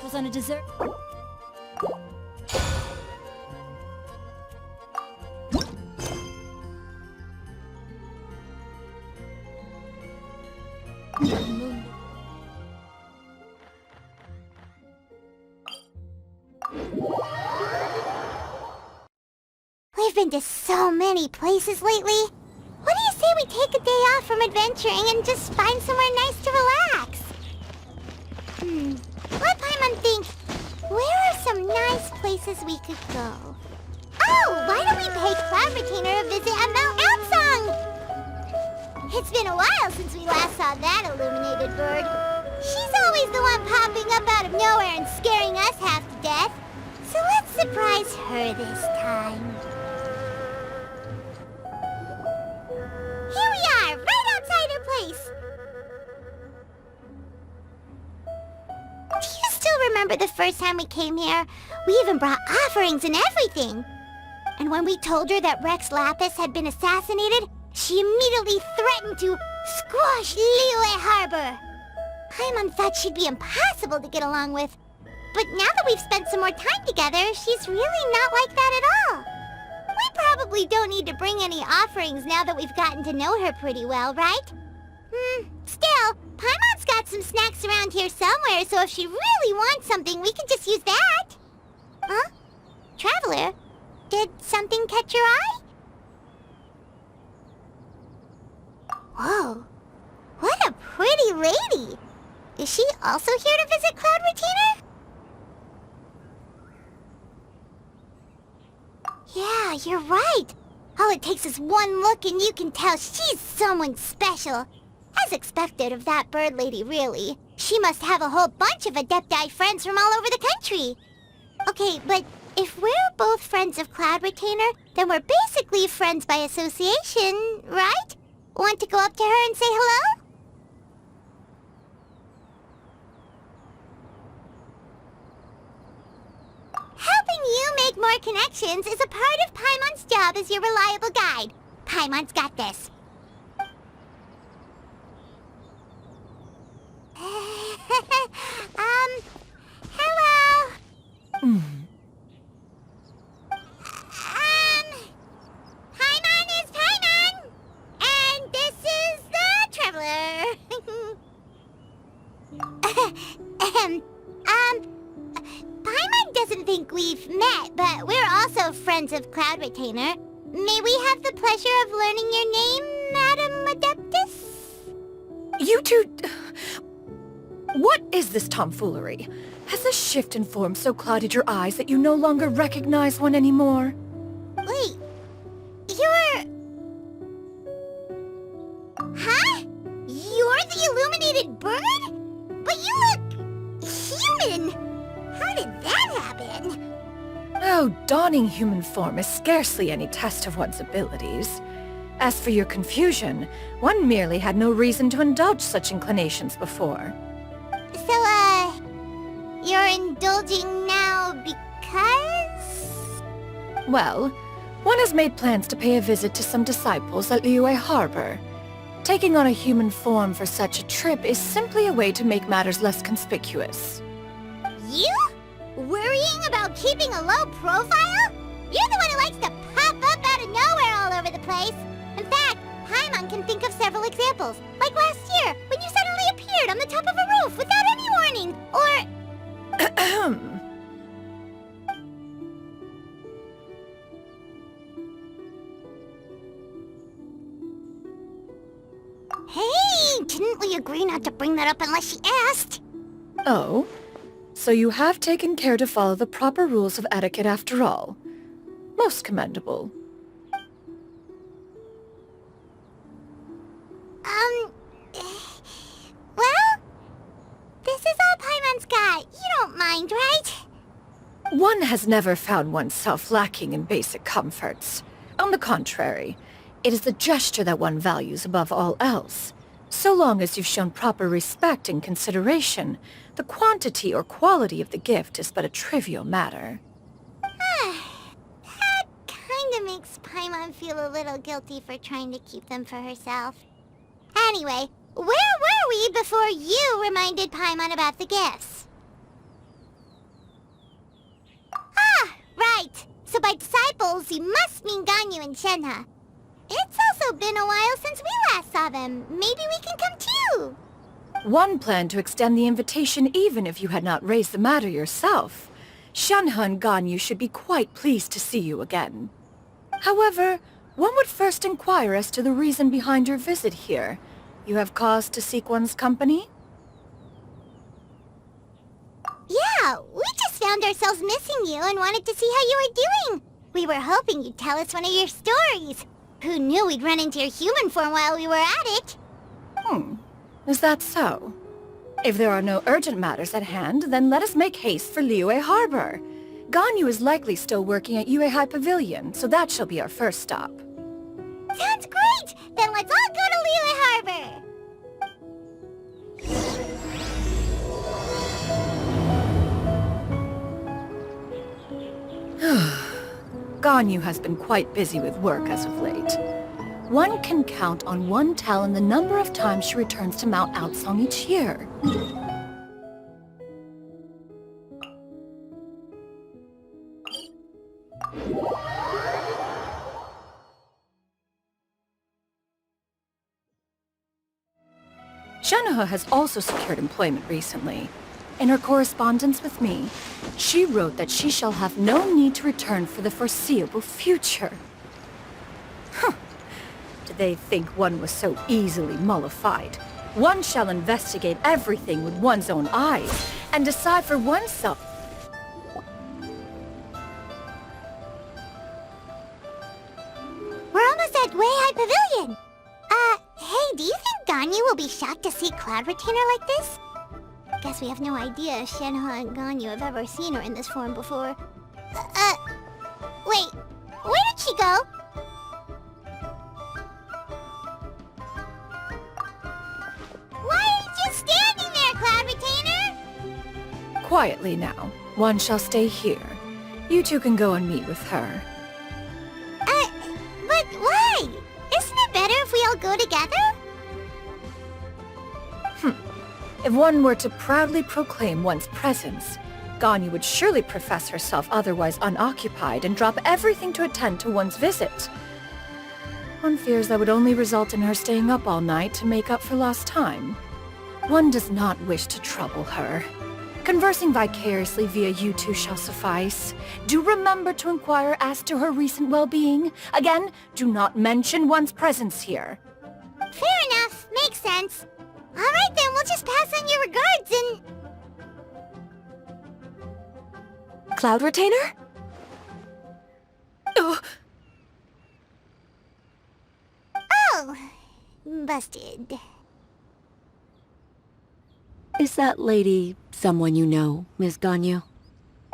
was on a dessert. We've been to so many places lately. What do you say we take a day off from adventuring and just find somewhere nice to relax? Let Paimon think. Where are some nice places we could go? Oh, why don't we pay Cloud Retainer a visit at Mount Absong? It's been a while since we last saw that illuminated bird. She's always the one popping up out of nowhere and scaring us half to death. So let's surprise her this time. Here we are, right outside her place. Do you still remember the first time we came here? We even brought offerings and everything. And when we told her that Rex Lapis had been assassinated, she immediately threatened to squash Liyue Harbor. Paimon thought she'd be impossible to get along with. But now that we've spent some more time together, she's really not like that at all. We probably don't need to bring any offerings now that we've gotten to know her pretty well, right? Still, Paimon's got some snacks around here somewhere, so if she really wants something, we can just use that. Huh? Traveler, did something catch your eye? Whoa, what a pretty lady! Is she also here to visit Cloud Retainer? Yeah, you're right. All it takes is one look and you can tell she's someone special. As expected of that bird lady, really. She must have a whole bunch of Adepti friends from all over the country. Okay, but if we're both friends of Cloud Retainer, then we're basically friends by association, right? Want to go up to her and say hello? Helping you make more connections is a part of Paimon's job as your reliable guide. Paimon's got this. Hello? Paimon is Paimon! And this is the Traveler. Paimon doesn't think we've met, but we're also friends of Cloud Retainer. May we have the pleasure of learning your name, Madam Adeptus? You two... What is this tomfoolery? Has this shift in form so clouded your eyes that you no longer recognize one anymore? Wait, you're... Huh? You're the illuminated bird? But you look... human! How did that happen? Oh, donning human form is scarcely any test of one's abilities. As for your confusion, one merely had no reason to indulge such inclinations before. So, you're indulging now because? Well, one has made plans to pay a visit to some disciples at Liyue Harbor. Taking on a human form for such a trip is simply a way to make matters less conspicuous. You? Worrying about keeping a low profile? You're the one who likes to pop up out of nowhere all over the place. In fact, Paimon can think of several examples. Like last year, when you suddenly appeared on the top of a roof without any warning. Or... Hey, didn't we agree not to bring that up unless she asked? Oh? So you have taken care to follow the proper rules of etiquette after all. Most commendable. Well, this is all Paimon's got. You don't mind, right? One has never found oneself lacking in basic comforts. On the contrary, it is the gesture that one values above all else. So long as you've shown proper respect and consideration, the quantity or quality of the gift is but a trivial matter. That kinda makes Paimon feel a little guilty for trying to keep them for herself. Anyway, where were we before you reminded Paimon about the gifts? right. So by disciples, you must mean Ganyu and Shenhe. It's also been a while since we last saw them. Maybe we can come too. One planned to extend the invitation even if you had not raised the matter yourself. Shenhe and Ganyu should be quite pleased to see you again. However, one would first inquire as to the reason behind your visit here. You have cause to seek one's company? Yeah, we just found ourselves missing you and wanted to see how you were doing. We were hoping you'd tell us one of your stories. Who knew we'd run into your human form while we were at it? Is that so? If there are no urgent matters at hand, then let us make haste for Liyue Harbor. Ganyu is likely still working at Yuehai Pavilion, so that shall be our first stop. Sounds great! Then let's all go to Liyue Harbor! Ganyu has been quite busy with work as of late. One can count on one talon the number of times she returns to Mount Outsong each year. Shenhe has also secured employment recently. In her correspondence with me, she wrote that she shall have no need to return for the foreseeable future. Did they think one was so easily mollified? One shall investigate everything with one's own eyes, and decide for oneself. We're almost at Yuehai Pavilion! Hey, do you think Ganyu will be shocked to see Cloud Retainer like this? Guess we have no idea if Shenhe and Ganyu have ever seen her in this form before. Wait, where did she go? Why are you just standing there, Cloud Retainer? Quietly now. One shall stay here. You two can go and meet with her. But why? Isn't it better if we all go together? If one were to proudly proclaim one's presence, Ganyu would surely profess herself otherwise unoccupied and drop everything to attend to one's visit. One fears that would only result in her staying up all night to make up for lost time. One does not wish to trouble her. Conversing vicariously via you two shall suffice. Do remember to inquire as to her recent well-being. Again, do not mention one's presence here. Fair enough. Makes sense. Alright then, we'll just pass on your regards and... Cloud Retainer? Oh, Oh, busted. Is that lady someone you know, Miss Ganyu?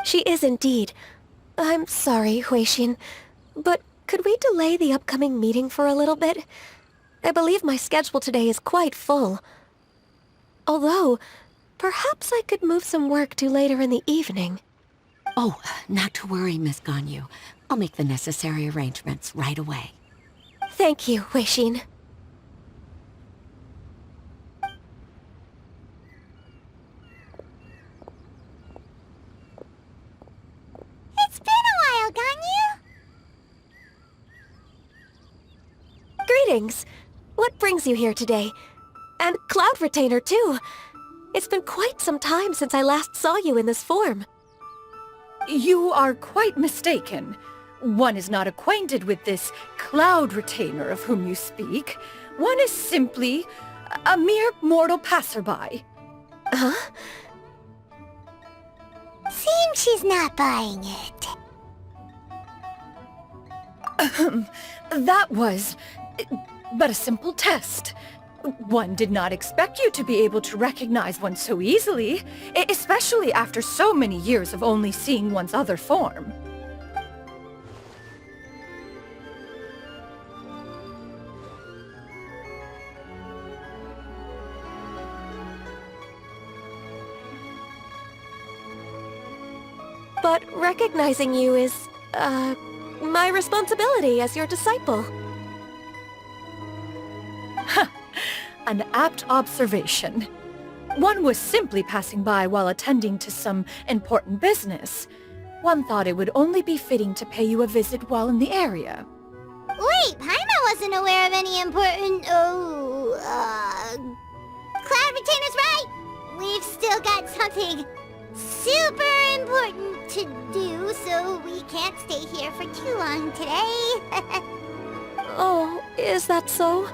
She is indeed. I'm sorry, Huixin, but could we delay the upcoming meeting for a little bit? I believe my schedule today is quite full. Although, perhaps I could move some work to later in the evening. Oh, not to worry, Miss Ganyu. I'll make the necessary arrangements right away. Thank you, Huixin. It's been a while, Ganyu. Greetings. What brings you here today? And Cloud Retainer, too. It's been quite some time since I last saw you in this form. you are quite mistaken. One is not acquainted with this Cloud Retainer of whom you speak. One is simply a mere mortal passerby. Huh? Seems she's not buying it. That was but a simple test. One did not expect you to be able to recognize one so easily, especially after so many years of only seeing one's other form. But recognizing you is, my responsibility as your disciple. An apt observation. One was simply passing by while attending to some important business. One thought it would only be fitting to pay you a visit while in the area. Wait, Paimon wasn't aware of any important... Cloud Retainer's right! We've still got something super important to do, so we can't stay here for too long today. Oh, is that so?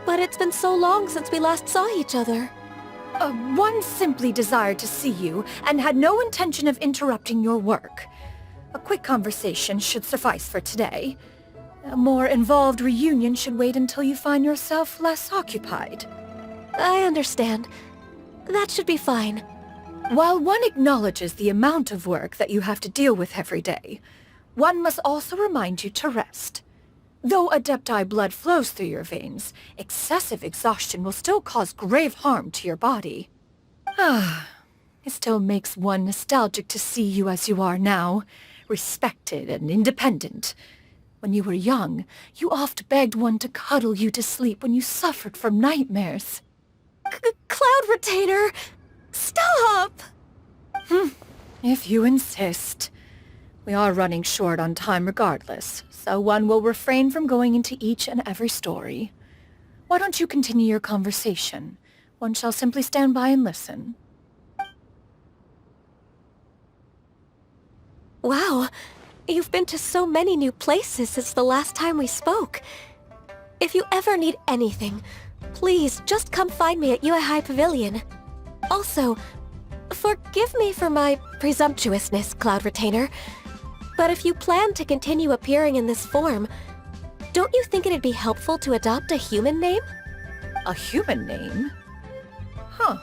But it's been so long since we last saw each other. One simply desired to see you and had no intention of interrupting your work. A quick conversation should suffice for today. A more involved reunion should wait until you find yourself less occupied. I understand. That should be fine. While one acknowledges the amount of work that you have to deal with every day, one must also remind you to rest. Though Adepti blood flows through your veins, excessive exhaustion will still cause grave harm to your body. It still makes one nostalgic to see you as you are now, respected and independent. When you were young, you oft begged one to cuddle you to sleep when you suffered from nightmares. Cloud Retainer! Stop! If you insist. We are running short on time regardless, so one will refrain from going into each and every story. Why don't you continue your conversation? One shall simply stand by and listen. Wow, you've been to so many new places since the last time we spoke. If you ever need anything, please just come find me at UAI Pavilion. Also, forgive me for my presumptuousness, Cloud Retainer, but if you plan to continue appearing in this form, don't you think it'd be helpful to adopt a human name? A human name? Huh.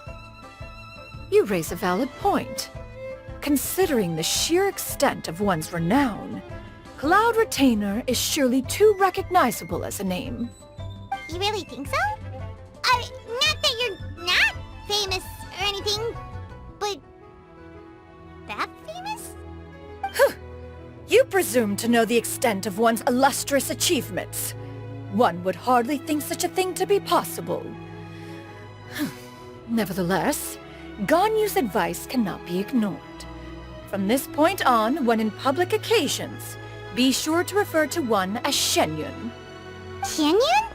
You raise a valid point. Considering the sheer extent of one's renown, Cloud Retainer is surely too recognizable as a name. You really think so? Not that you're not famous or anything, but... that famous? You presume to know the extent of one's illustrious achievements. One would hardly think such a thing to be possible. Nevertheless, Ganyu's advice cannot be ignored. From this point on, when in public occasions, be sure to refer to one as Shenyun. Shenyun?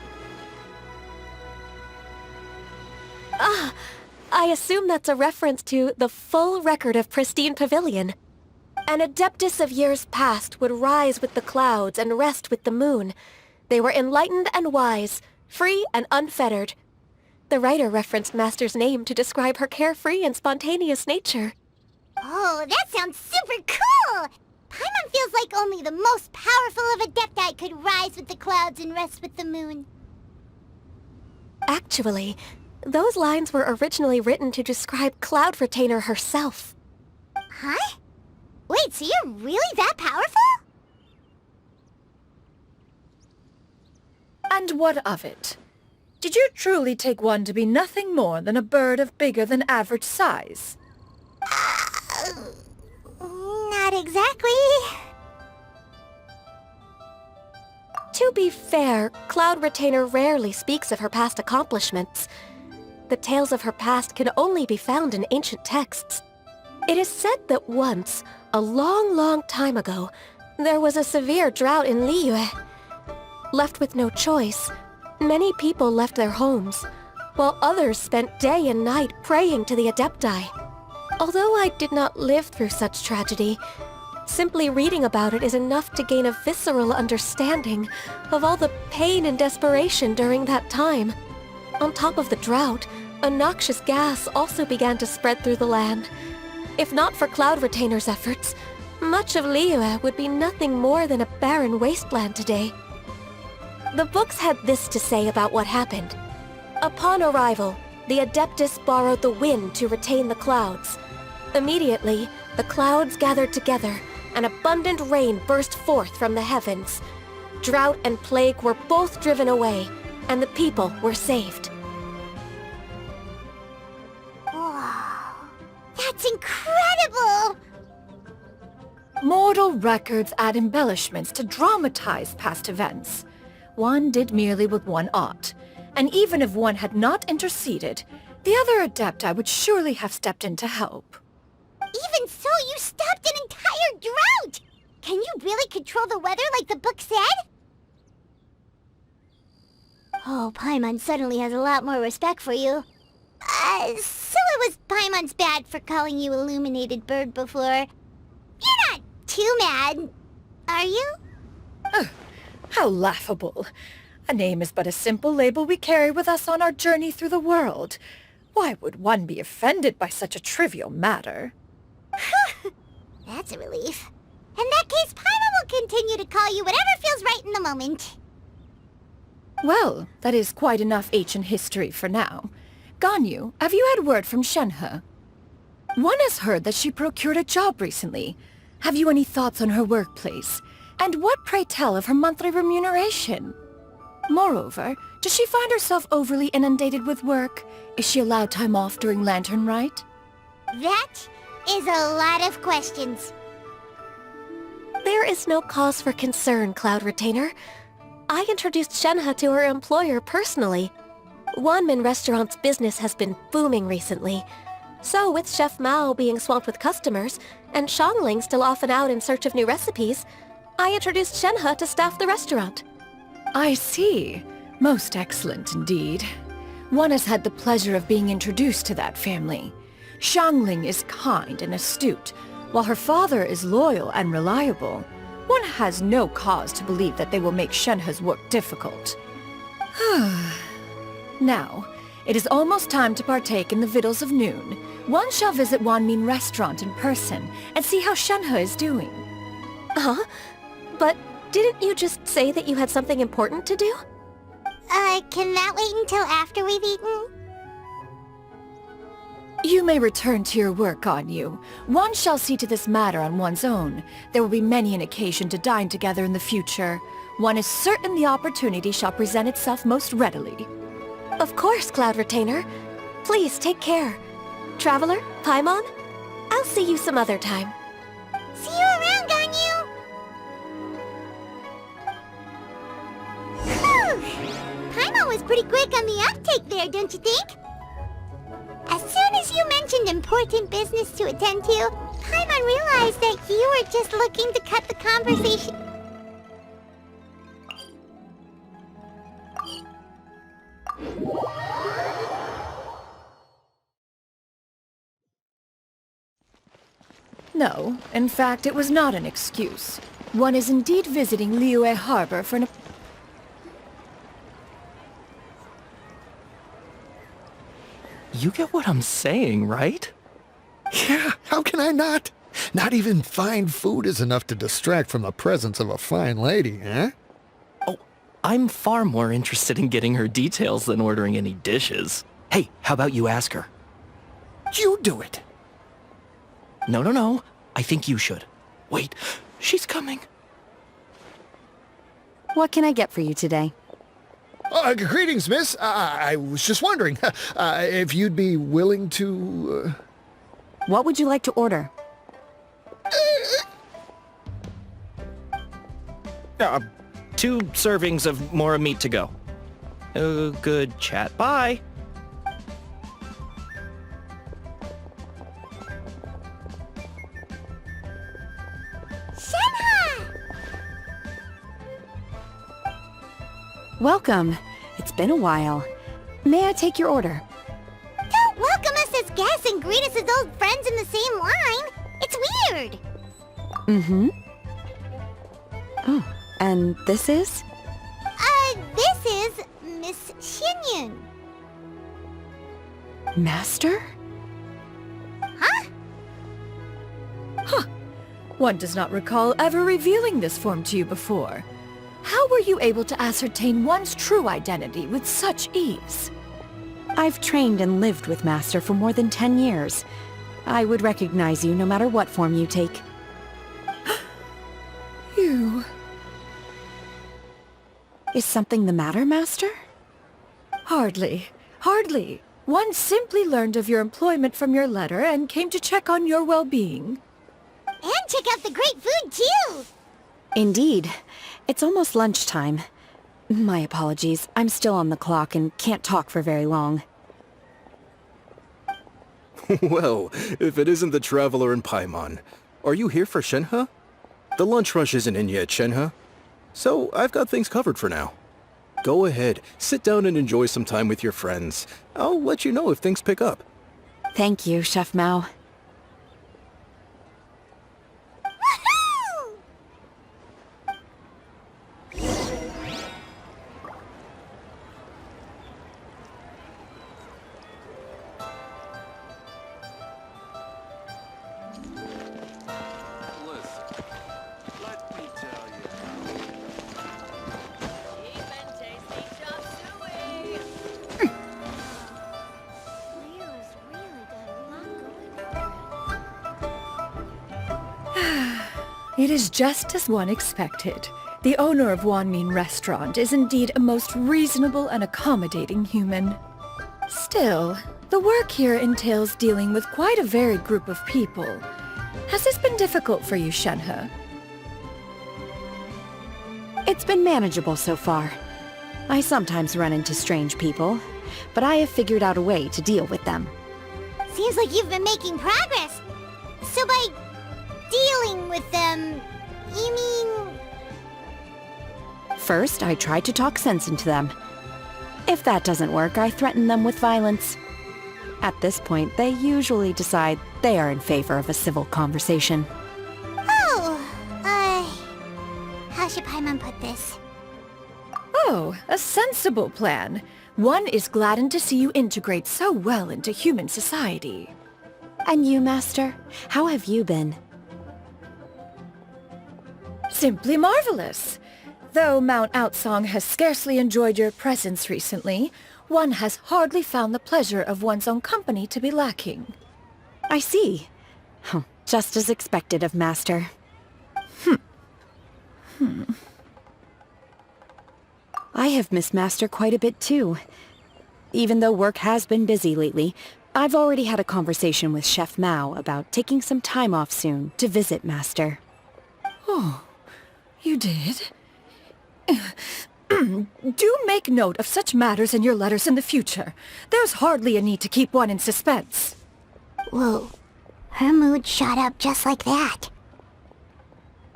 I assume that's a reference to the full record of Pristine Pavilion. An Adeptus of years past would rise with the clouds and rest with the moon. They were enlightened and wise, free and unfettered. The writer referenced Master's name to describe her carefree and spontaneous nature. Oh, that sounds super cool! Paimon feels like only the most powerful of Adepti could rise with the clouds and rest with the moon. Actually, those lines were originally written to describe Cloud Retainer herself. Huh? Wait, so you're really that powerful? And what of it? Did you truly take one to be nothing more than a bird of bigger than average size? Not exactly. To be fair, Cloud Retainer rarely speaks of her past accomplishments. The tales of her past can only be found in ancient texts. It is said that once, a long time ago, there was a severe drought in Liyue. Left with no choice, many people left their homes, while others spent day and night praying to the Adepti. Although I did not live through such tragedy, simply reading about it is enough to gain a visceral understanding of all the pain and desperation during that time. On top of the drought, a noxious gas also began to spread through the land. If not for Cloud Retainer's efforts, much of Liyue would be nothing more than a barren wasteland today. The books had this to say about what happened. Upon arrival, the Adeptus borrowed the wind to retain the clouds. Immediately, the clouds gathered together, and abundant rain burst forth from the heavens. Drought and plague were both driven away, and the people were saved. Wow, that's incredible! Mortal records add embellishments to dramatize past events. One did merely what one ought, and even if one had not interceded, the other Adepti would surely have stepped in to help. Even And so you stopped an entire drought! Can you really control the weather like the book said? Oh, Paimon suddenly has a lot more respect for you. So it was Paimon's bad for calling you Illuminated Bird before. You're not too mad, are you? How laughable. A name is but a simple label we carry with us on our journey through the world. Why would one be offended by such a trivial matter? That's a relief. In that case, Paimon will continue to call you whatever feels right in the moment. Well, that is quite enough ancient history for now. Ganyu, have you had word from Shenhe? One has heard that she procured a job recently. Have you any thoughts on her workplace? And what, pray tell, of her monthly remuneration? Moreover, does she find herself overly inundated with work? Is she allowed time off during Lantern Rite? That is a lot of questions. There is no cause for concern, Cloud Retainer. I introduced Shenhe to her employer personally. Wanmin Restaurant's business has been booming recently. So with Chef Mao being swamped with customers, and Xiangling still off and out in search of new recipes, I introduced Shenhe to staff the restaurant. I see. Most excellent indeed. One has had the pleasure of being introduced to that family. Xiangling is kind and astute, while her father is loyal and reliable. One has no cause to believe that they will make Shenhe's work difficult. Now, it is almost time to partake in the victuals of noon. One shall visit Wanmin Restaurant in person and see how Shenhe is doing. Huh? But didn't you just say that you had something important to do? Can that wait until after we've eaten? You may return to your work, Ganyu. One shall see to this matter on one's own. There will be many an occasion to dine together in the future. One is certain the opportunity shall present itself most readily. Of course, Cloud Retainer. Please take care. Traveler, Paimon, I'll see you some other time. See you around, Ganyu! Paimon was pretty quick on the uptake there, don't you think? As soon as you mentioned important business to attend to, Paimon realized that you were just looking to cut the conversation. No, in fact, it was not an excuse. One is indeed visiting Liyue Harbor for an... You get what I'm saying, right? Yeah, how can I not? Not even fine food is enough to distract from the presence of a fine lady, eh? Oh, I'm far more interested in getting her details than ordering any dishes. Hey, how about you ask her? You do it. No. I think you should. Wait, she's coming. What can I get for you today? Greetings, miss. I was just wondering if you'd be willing to... What would you like to order? 2 servings of more meat to go. Good chat. Bye. Welcome. It's been a while. May I take your order? Don't welcome us as guests and greet us as old friends in the same line. It's weird. Mm-hmm. Oh, and this is? This is Miss Xinyun. Master? Huh? One does not recall ever revealing this form to you before. How were you able to ascertain one's true identity with such ease? I've trained and lived with Master for more than 10 years. I would recognize you no matter what form you take. You... Is something the matter, Master? Hardly. One simply learned of your employment from your letter and came to check on your well-being. And check out the great food, too! Indeed. It's almost lunchtime. My apologies. I'm still on the clock and can't talk for very long. Well, if it isn't the Traveler in Paimon. Are you here for Shenhe? The lunch rush isn't in yet, Shenhe. So I've got things covered for now. Go ahead, sit down and enjoy some time with your friends. I'll let you know if things pick up. Thank you, Chef Mao. Woohoo! Leo's really got a lot going for it. It is just as one expected. The owner of Wanmin Restaurant is indeed a most reasonable and accommodating human. Still, the work here entails dealing with quite a varied group of people. Has this been difficult for you, Shenhe? It's been manageable so far. I sometimes run into strange people, but I have figured out a way to deal with them. Seems like you've been making progress. So by dealing with them, you mean... First, I try to talk sense into them. If that doesn't work, I threaten them with violence. At this point, they usually decide they are in favor of a civil conversation. How should Paimon put this? Oh, a sensible plan. One is gladdened to see you integrate so well into human society. And you, Master? How have you been? Simply marvelous. Though Mount Outsong has scarcely enjoyed your presence recently, one has hardly found the pleasure of one's own company to be lacking. I see. Just as expected of Master. I have missed Master quite a bit too. Even though work has been busy lately, I've already had a conversation with Chef Mao about taking some time off soon to visit Master. Oh, you did? Do make note of such matters in your letters in the future. There's hardly a need to keep one in suspense. Whoa. Her mood shot up just like that.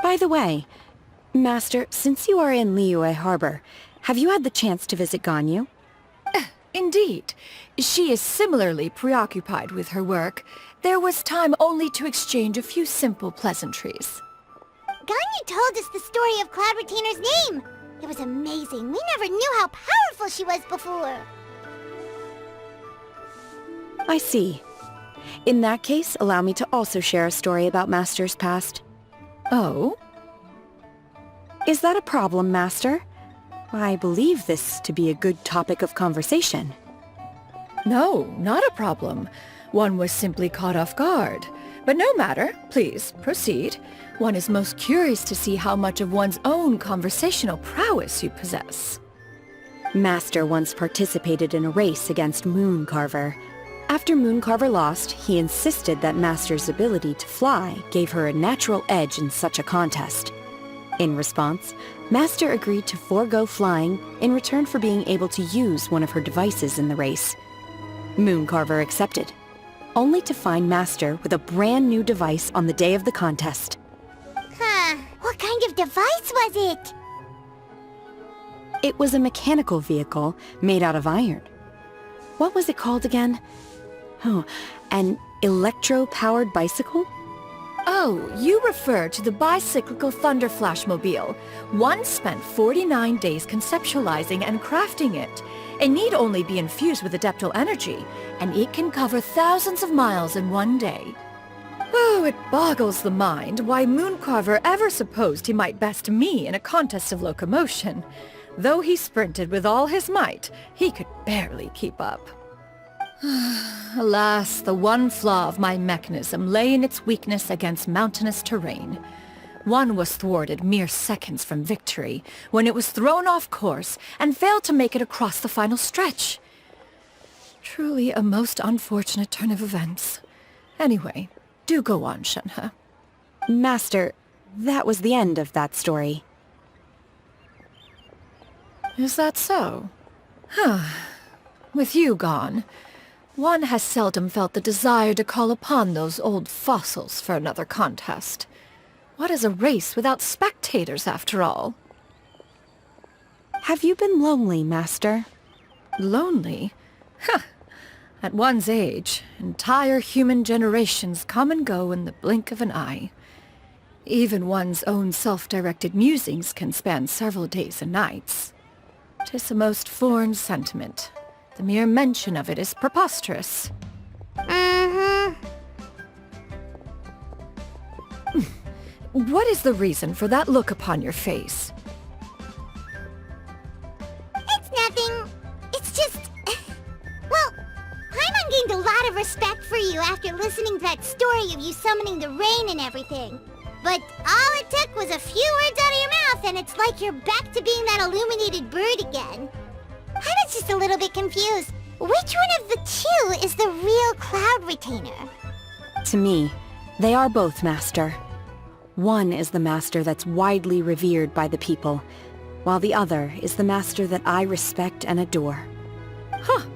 By the way, Master, since you are in Liyue Harbor, have you had the chance to visit Ganyu? Indeed. She is similarly preoccupied with her work. There was time only to exchange a few simple pleasantries. Ganyu told us the story of Cloud Retainer's name. It was amazing. We never knew how powerful she was before. I see. In that case, allow me to also share a story about Master's past. Oh? Is that a problem, Master? I believe this to be a good topic of conversation. No, not a problem. One was simply caught off guard. But no matter. Please, proceed. One is most curious to see how much of one's own conversational prowess you possess. Master once participated in a race against Mooncarver. After Mooncarver lost, he insisted that Master's ability to fly gave her a natural edge in such a contest. In response, Master agreed to forego flying in return for being able to use one of her devices in the race. Mooncarver accepted, only to find Master with a brand new device on the day of the contest. Huh. What kind of device was it? It was a mechanical vehicle made out of iron. What was it called again? Oh, an electro-powered bicycle? Oh, you refer to the bicyclical Thunder Flashmobile. One spent 49 days conceptualizing and crafting it. It need only be infused with adeptal energy, and it can cover thousands of miles in one day. Oh, it boggles the mind why Mooncarver ever supposed he might best me in a contest of locomotion. Though he sprinted with all his might, he could barely keep up. Alas, the one flaw of my mechanism lay in its weakness against mountainous terrain. One was thwarted mere seconds from victory, when it was thrown off course and failed to make it across the final stretch. Truly a most unfortunate turn of events. Anyway, do go on, Shenhe. Master, that was the end of that story. Is that so? Huh. With you gone, One has seldom felt the desire to call upon those old fossils for another contest. What is a race without spectators, after all? Have you been lonely, Master? Lonely? Huh. At one's age, entire human generations come and go in the blink of an eye. Even one's own self-directed musings can span several days and nights. 'Tis a most foreign sentiment. The mere mention of it is preposterous. Mm-hmm. What is the reason for that look upon your face? It's nothing. It's just... Well, Paimon gained a lot of respect for you after listening to that story of you summoning the rain and everything. But all it took was a few words out of your mouth and it's like you're back to being that illuminated bird again. I was just a little bit confused. Which one of the two is the real Cloud Retainer? To me, they are both, Master. One is the Master that's widely revered by the people, while the other is the Master that I respect and adore. Huh.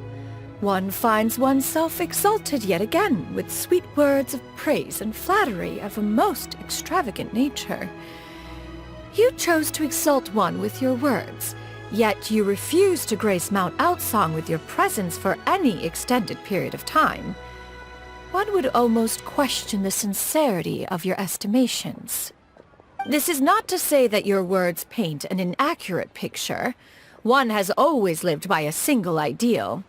One finds oneself exalted yet again with sweet words of praise and flattery of a most extravagant nature. You chose to exalt one with your words, yet you refuse to grace Mount Outsong with your presence for any extended period of time. One would almost question the sincerity of your estimations. This is not to say that your words paint an inaccurate picture. One has always lived by a single ideal.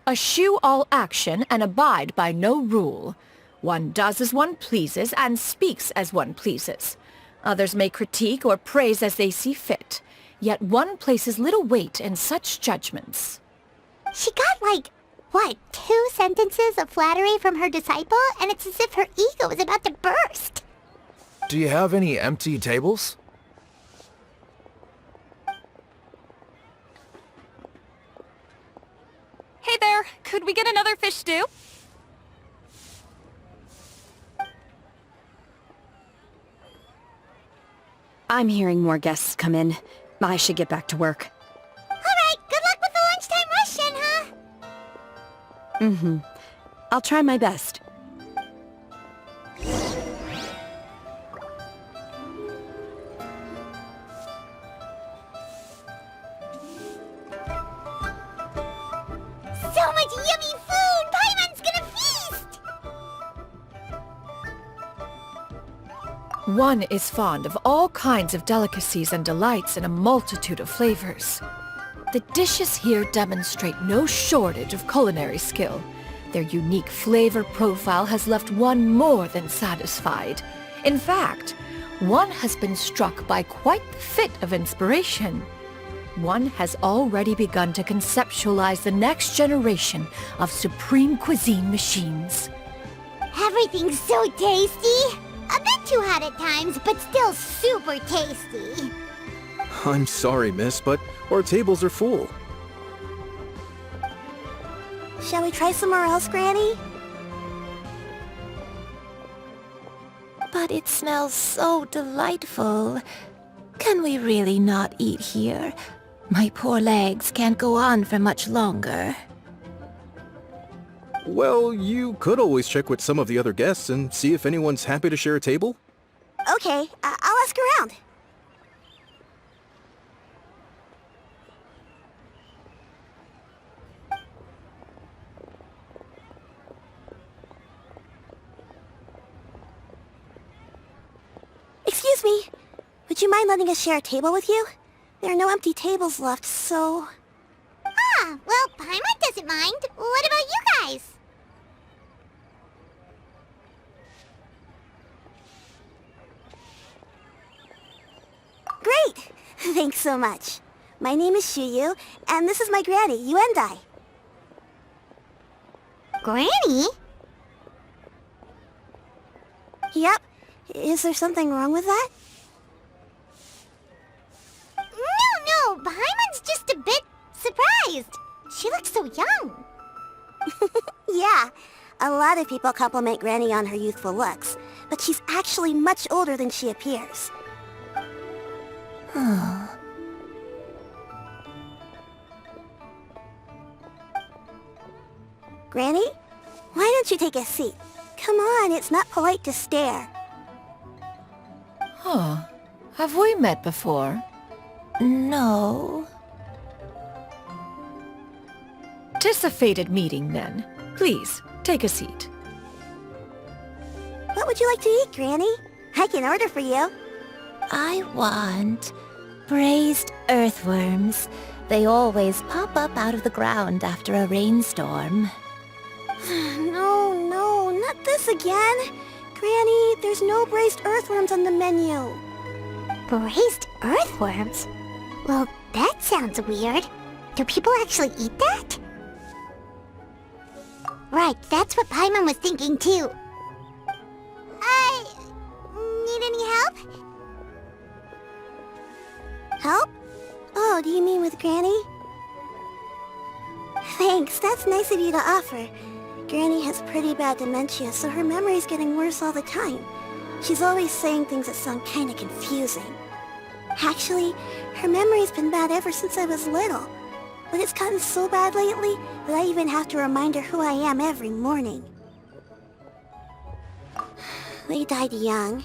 Eschew all action and abide by no rule. One does as one pleases and speaks as one pleases. Others may critique or praise as they see fit, yet one places little weight in such judgments. She got like, what, 2 sentences of flattery from her disciple? And it's as if her ego is about to burst. Do you have any empty tables? Hey there, could we get another fish stew? I'm hearing more guests come in. I should get back to work. Alright, good luck with the lunchtime rush, Shenhe. Mm-hmm. I'll try my best. So much yummy food! Paimon's gonna feast! One is fond of all kinds of delicacies and delights in a multitude of flavors. The dishes here demonstrate no shortage of culinary skill. Their unique flavor profile has left one more than satisfied. In fact, one has been struck by quite the fit of inspiration. One has already begun to conceptualize the next generation of supreme cuisine machines. Everything's so tasty! A bit too hot at times, but still super tasty. I'm sorry, miss, but our tables are full. Shall we try somewhere else, Granny? But it smells so delightful. Can we really not eat here? My poor legs can't go on for much longer. Well, you could always check with some of the other guests and see if anyone's happy to share a table. Okay, I'll ask around. Excuse me. Would you mind letting us share a table with you? There are no empty tables left, so... Ah, well, Paimon doesn't mind. What about you guys? Great! Thanks so much. My name is Shuyu, and this is my granny, Yuendai. Granny? Yep. Is there something wrong with that? No, Paimon's just a bit surprised. She looks so young. Yeah, a lot of people compliment Granny on her youthful looks, but she's actually much older than she appears. Granny? Why don't you take a seat? Come on, it's not polite to stare. Huh. Have we met before? No. 'Tis a fated meeting, then. Please, take a seat. What would you like to eat, Granny? I can order for you. I want braised earthworms. They always pop up out of the ground after a rainstorm. No, not this again. Granny, there's no braised earthworms on the menu. Braised earthworms? Well, that sounds weird. Do people actually eat that? Right, that's what Paimon was thinking too. Need any help? Help? Oh, do you mean with Granny? Thanks, that's nice of you to offer. Granny has pretty bad dementia, so her memory's getting worse all the time. She's always saying things that sound kinda confusing. Actually, her memory's been bad ever since I was little. But it's gotten so bad lately that I even have to remind her who I am every morning. They died young.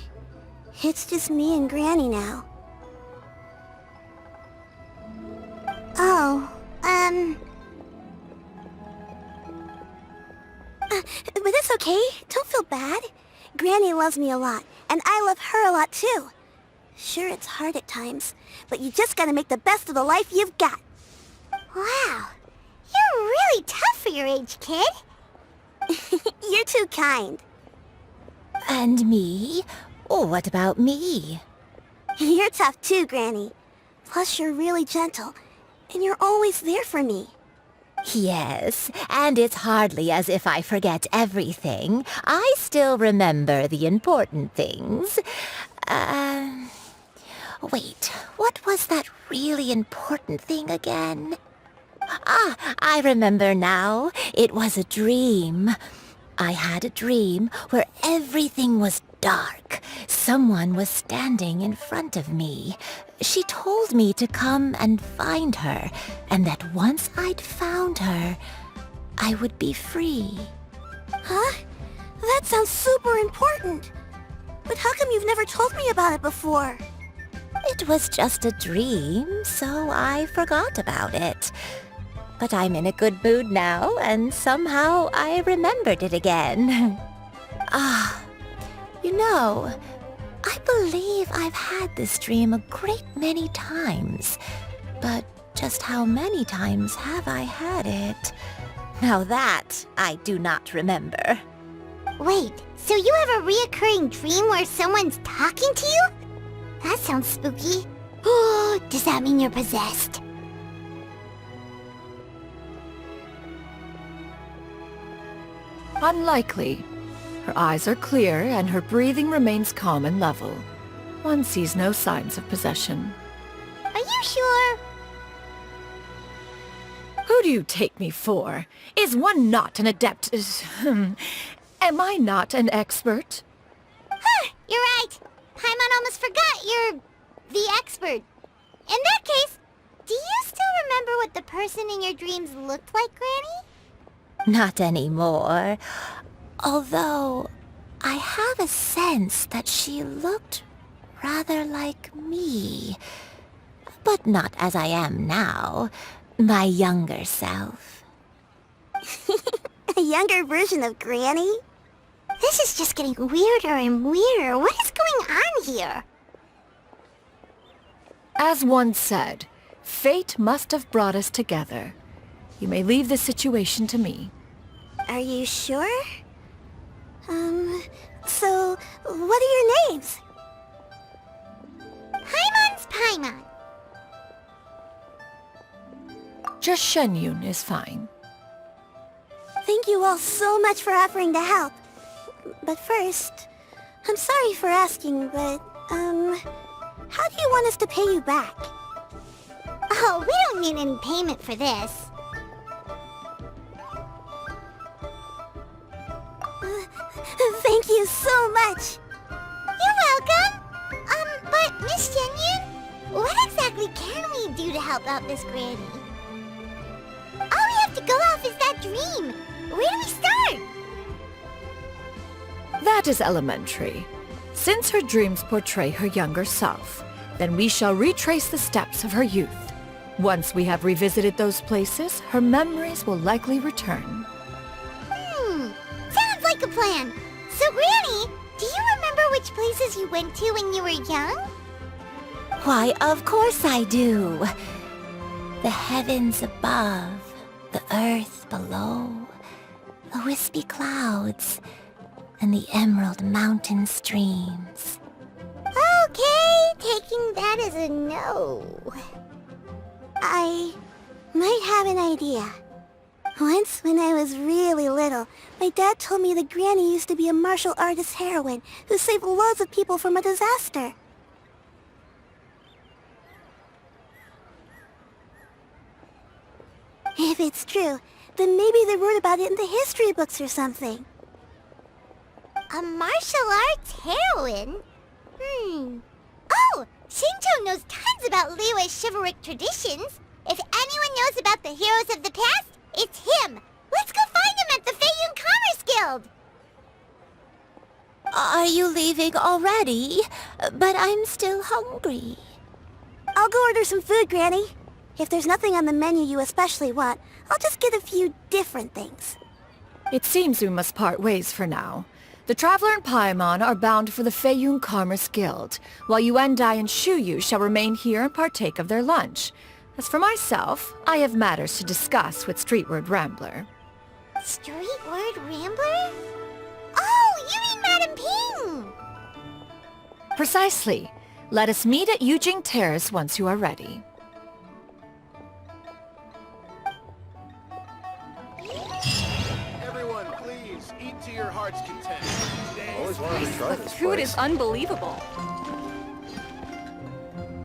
It's just me and Granny now. But it's okay. Don't feel bad. Granny loves me a lot, and I love her a lot too. Sure, it's hard at times, but you just gotta make the best of the life you've got. Wow, you're really tough for your age, kid. You're too kind. And me? Oh, what about me? You're tough too, Granny. Plus, you're really gentle, and you're always there for me. Yes, and it's hardly as if I forget everything. I still remember the important things. Wait, what was that really important thing again? Ah, I remember now. It was a dream. I had a dream where everything was dark. Someone was standing in front of me. She told me to come and find her, and that once I'd found her, I would be free. Huh? That sounds super important. But how come you've never told me about it before? It was just a dream, so I forgot about it. But I'm in a good mood now, and somehow I remembered it again. You know, I believe I've had this dream a great many times. But just how many times have I had it? Now that I do not remember. Wait, so you have a reoccurring dream where someone's talking to you? That sounds spooky. Oh, does that mean you're possessed? Unlikely. Her eyes are clear and her breathing remains calm and level. One sees no signs of possession. Are you sure? Who do you take me for? Is one not an adept? Am I not an expert? Huh, you're right. Paimon almost forgot you're the expert. In that case, do you still remember what the person in your dreams looked like, Granny? Not anymore. Although, I have a sense that she looked rather like me. But not as I am now. My younger self. A younger version of Granny? This is just getting weirder and weirder. What is going on here? As one said, fate must have brought us together. You may leave this situation to me. Are you sure? So, what are your names? Paimon's Paimon. Just Shenyun is fine. Thank you all so much for offering to help. But first, I'm sorry for asking, but, how do you want us to pay you back? Oh, we don't need any payment for this. Thank you so much. You're welcome. But Miss Shenyun, what exactly can we do to help out this Granny? All we have to go off is that dream. Where do we That is elementary. Since her dreams portray her younger self, then we shall retrace the steps of her youth. Once we have revisited those places, her memories will likely return. Sounds like a plan. So, Granny, do you remember which places you went to when you were young? Why, of course I do. The heavens above, the earth below, the wispy clouds, and the emerald mountain streams. Okay, taking that as a no. I might have an idea. Once, when I was really little, my dad told me that Granny used to be a martial artist heroine who saved loads of people from a disaster. If it's true, then maybe they wrote about it in the history books or something. A martial arts heroine? Oh, Shinjo knows tons about Liyue's chivalric traditions. If anyone knows about the heroes of the past, it's him. Let's go find him at the Feiyun Commerce Guild. Are you leaving already? But I'm still hungry. I'll go order some food, Granny. If there's nothing on the menu you especially want, I'll just get a few different things. It seems we must part ways for now. The Traveler and Paimon are bound for the Feiyun Commerce Guild, while Yuendai and Shuyu shall remain here and partake of their lunch. As for myself, I have matters to discuss with Streetward Rambler. Streetward Rambler? Oh, you mean Madame Ping! Precisely. Let us meet at Yujing Terrace once you are ready. Everyone, please, eat to your heart's content. The food is unbelievable.